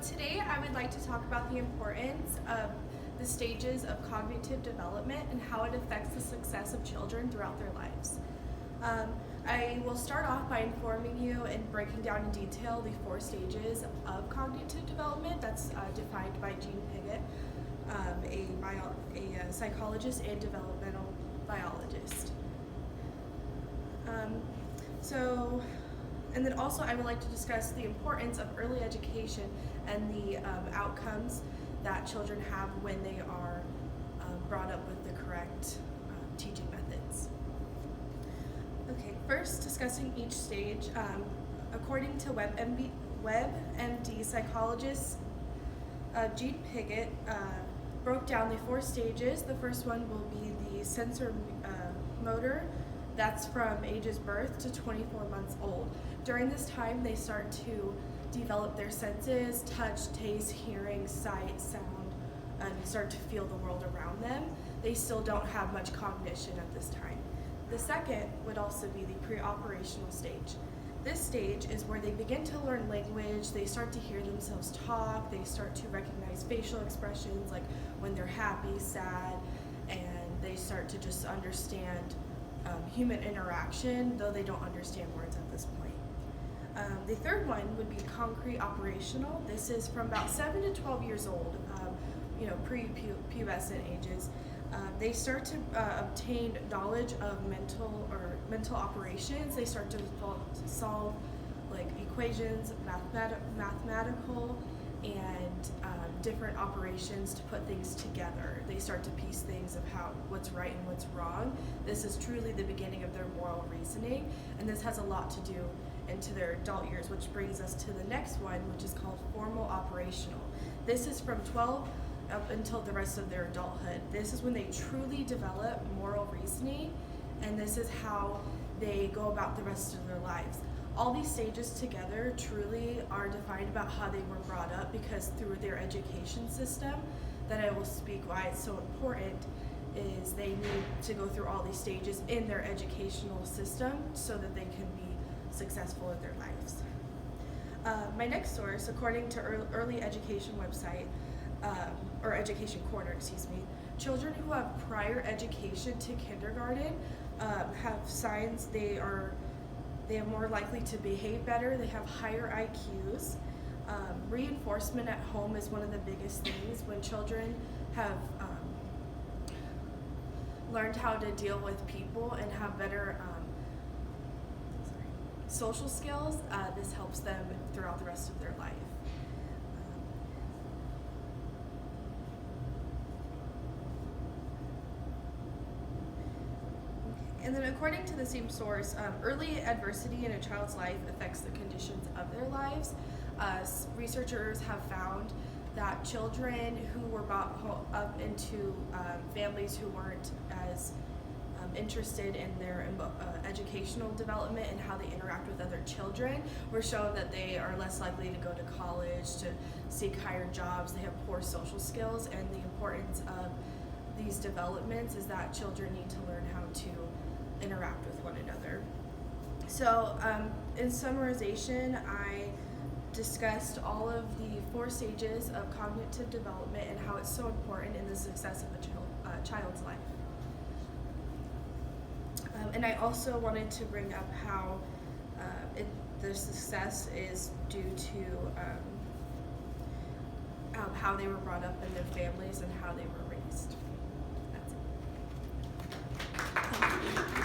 today I would like to talk about the importance of the stages of cognitive development and how it affects the success of children throughout their lives. I will start off by informing you and breaking down in detail the 4 stages of cognitive development that's defined by Jean Piaget, a psychologist and developmental biologist. And then also I would like to discuss the importance of early education and the outcomes that children have when they are brought up with the correct teaching methods. Okay, first discussing each stage. According to WebMD psychologist Jean Piaget broke down the 4 stages. The first one will be the sensor motor. That's from ages birth to 24 months old. During this time, they start to develop their senses, touch, taste, hearing, sight, sound, and start to feel the world around them. They still don't have much cognition at this time. The second would also be the pre-operational stage. This stage is where they begin to learn language, they start to hear themselves talk, they start to recognize facial expressions like when they're happy, sad, and they start to just understand human interaction, though they don't understand words at this point. The third one would be concrete operational. This is from about 7 to 12 years old, pre-pubescent ages. They start to obtain knowledge of mental operations. They start to solve like equations, mathematical, and different operations to put things together. They start to piece things of what's right and what's wrong. This is truly the beginning of their moral reasoning, and this has a lot to do into their adult years, which brings us to the next one, which is called formal operational. This is from 12 up until the rest of their adulthood. This is when they truly develop moral reasoning, and this is how they go about the rest of their lives. All these stages together truly are defined about how they were brought up, because through their education system, that I will speak why it's so important, is they need to go through all these stages in their educational system so that they can be successful in their lives. My next source, according to Early Education website, or Education Corner, children who have prior education to kindergarten have signs they are more likely to behave better, they have higher IQs. Reinforcement at home is one of the biggest things. When children have learned how to deal with people and have better social skills, this helps them throughout the rest of their life. And then according to the same source, early adversity in a child's life affects the conditions of their lives. Researchers have found that children who were brought up into families who weren't as interested in their educational development and how they interact with other children were shown that they are less likely to go to college, to seek higher jobs, they have poor social skills, and the importance of these developments is that children need to learn how to interact with one another. So in summarization, I discussed all of the 4 stages of cognitive development and how it's so important in the success of a child's life. And I also wanted to bring up how the success is due to how they were brought up in their families and how they were raised. That's it. Thank you.